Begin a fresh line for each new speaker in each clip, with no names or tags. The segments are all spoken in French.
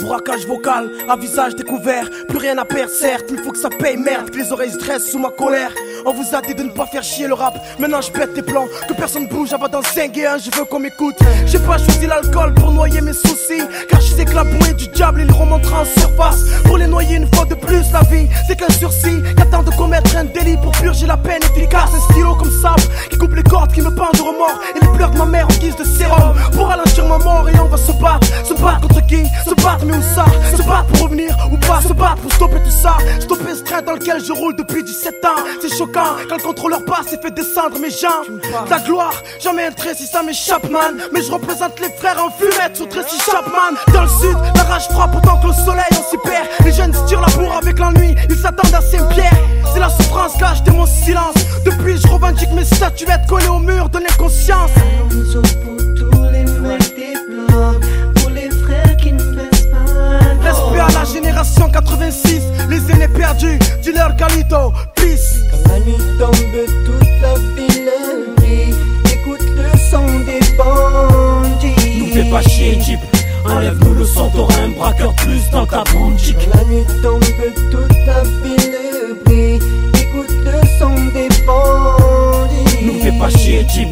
braquage vocal, à visage découvert, plus rien à perdre certes, il faut que ça paye merde, que les oreilles se dressent sous ma colère. On vous a dit de ne pas faire chier le rap, maintenant je pète tes plans, que personne bouge avant dans 5 et 1, je veux qu'on m'écoute. J'ai pas choisi l'alcool pour noyer mes soucis, car je sais que la bouée du diable il remontera en surface. Pour les noyer une fois de plus, la vie c'est qu'un sursis, qu'attend de commettre un délit pour purger la peine efficace. Un stylo comme sable, qui coupe les cordes, qui me peint de remords, et les pleurs de ma mère en guise de sérum, pour ralentir ma mort. Et on va se battre contre qui? Se battre mais où ça? Se battre pour revenir ou pas? Se battre pour stopper tout ça, stopper ce train dans lequel je roule depuis 17 ans. C'est choquant quand le contrôleur passe et fait descendre mes jambes. Ta gloire, jamais un trait si ça m'échappe man, mais je représente les frères en fumette sur Tracy Chapman. Dans le sud, la rage frappe autant que le soleil on s'y perd. Les jeunes se tirent la bourre avec l'ennui, ils s'attendent à Saint-Pierre. C'est la souffrance que acheté mon silence, depuis je revendique mes statuettes collées au mur de l'inconscience. Respect à la génération 86, les aînés perdus, dis-leur Galito, peace.
Quand la nuit tombe, toute la ville brille, écoute le son des bandits.
Nous fais pas chier Jeep, enlève-nous le son, t'auras un braqueur plus dans ta boutique.
Quand la nuit tombe, toute la ville brille, écoute le son des bandits.
Nous fais pas chier Jeep,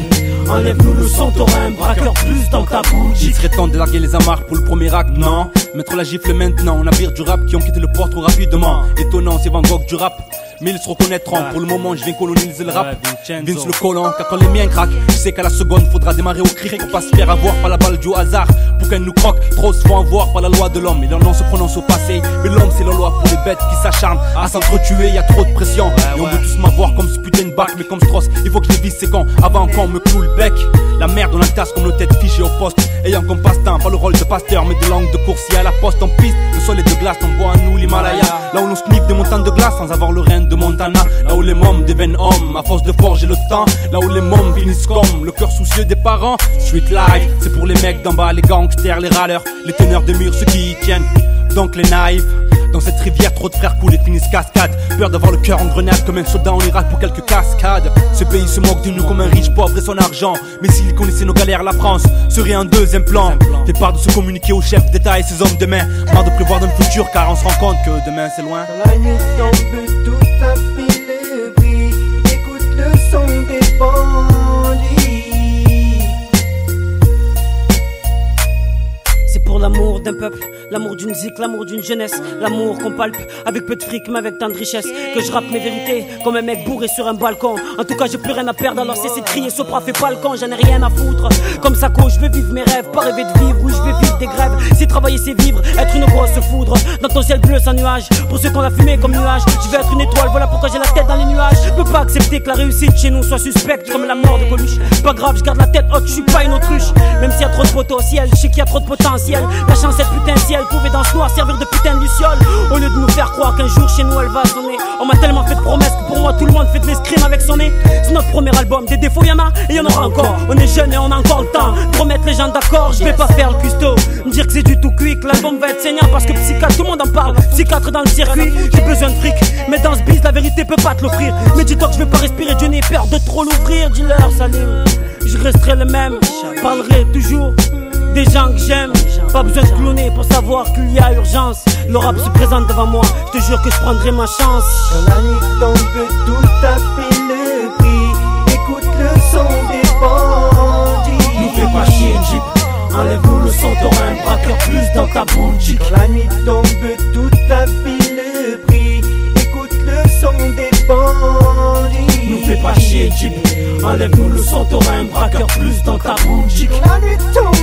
enlève-nous le son, t'auras un braqueur plus dans ta boutique.
Il serait temps de larguer les amarres pour le premier acte, non? Mettre la gifle maintenant, on navire du rap qui ont quitté le port trop rapidement. Étonnant, c'est Van Gogh du rap, mais ils se reconnaîtront. Pour le moment, je viens coloniser le rap. Vince le colon, car quand les miens craquent, je sais qu'à la seconde, faudra démarrer au cric pour pas se faire avoir par la balle du hasard. Pour qu'elle nous croque, trop se font avoir par la loi de l'homme. Et leur nom se prononce au passé, mais l'homme c'est la loi pour les bêtes qui s'acharnent à s'entretuer. Y a trop de pression, et on veut tous m'avoir comme ce putain de bac, mais comme Strauss, il faut que je les vise ces cons avant qu'on me cloue le bec. La merde on la tasse comme nos têtes fichées au poste, ayant comme passe-temps pas le rôle de pasteur mais de langue de coursier à la poste en piste. Le sol est de glace, on voit à nous l'Himalaya, là où l'on sniffe des montagnes de glace sans avoir le rein de Montana. Là où les mômes deviennent hommes à force de forger le temps, là où les mômes finissent comme le cœur soucieux des parents. Street life, c'est pour les mecs d'en bas, les gangsters, les râleurs, les teneurs de murs, ceux qui y tiennent, donc les naïfs. Dans cette rivière, trop de frères coulent et finissent cascade. Peur d'avoir le cœur en grenade, comme un soldat on ira pour quelques cascades. Ce pays se moque de nous comme un riche pauvre et son argent, mais s'il connaissait nos galères, la France serait un deuxième plan. Fait part de se communiquer aux chefs d'État et ses hommes de main, marre de prévoir dans le futur car on se rend compte que demain c'est loin.
Quand la nuit tombe, toute la ville brille, écoute le son des bandits.
C'est pour l'amour d'un peuple, l'amour d'une zik, l'amour d'une jeunesse, l'amour qu'on palpe avec peu de fric mais avec tant de richesse, que je rappe mes vérités comme un mec bourré sur un balcon. En tout cas j'ai plus rien à perdre alors cessez de crier Sopra fait pas le con, j'en ai rien à foutre. Comme ça quand je veux vivre mes rêves, pas rêver de vivre, où je vais vivre des grèves. Si travailler c'est vivre, être une grosse foudre dans ton ciel bleu sans nuage. Pour ceux qu'on a fumé comme nuage, je vais être une étoile, voilà pourquoi j'ai la tête dans les nuages. Je peux pas accepter que la réussite chez nous soit suspecte comme la mort de Coluche. Pas grave, je garde la tête haute, je suis pas une autruche. Même s'il y a trop de potentiel, je sais qu'il y a trop de potentiel. La chance cette putain ciel pouvait dans ce noir servir de putain de luciole. Au lieu de nous faire croire qu'un jour chez nous elle va sonner. On m'a tellement fait de promesses que pour moi tout le monde fait de l'escrime avec son nez. C'est notre premier album, des défauts y'en a et y'en aura encore. On est jeunes et on a encore le temps de remettre les gens d'accord. Je vais pas faire le custo, me dire que c'est du tout cuit, que l'album va être saignant parce que psychiatre tout le monde en parle. Psychiatre dans le circuit, j'ai besoin de fric, mais dans ce biz la vérité peut pas te l'offrir. Mais dis-toi que je vais pas respirer, Dieu n'ai peur de trop l'ouvrir. Dis-leur Salim, je resterai le même, parlerai toujours des gens que j'aime. Pas besoin de cloner pour savoir qu'il y a urgence. Le rap se présente devant moi, je te jure que je prendrai ma chance.
Quand la nuit tombe, toute ta ville brille, écoute le son des bandits.
Nous fais pas chier Jeep, enlève-nous le son, t'auras un braqueur plus dans ta boutique.
Quand la nuit tombe, toute ta ville brille, écoute le son des bandits.
Nous fais pas chier Jeep, enlève-nous le son, t'auras un braqueur plus dans ta boutique.
Quand la nuit tombe,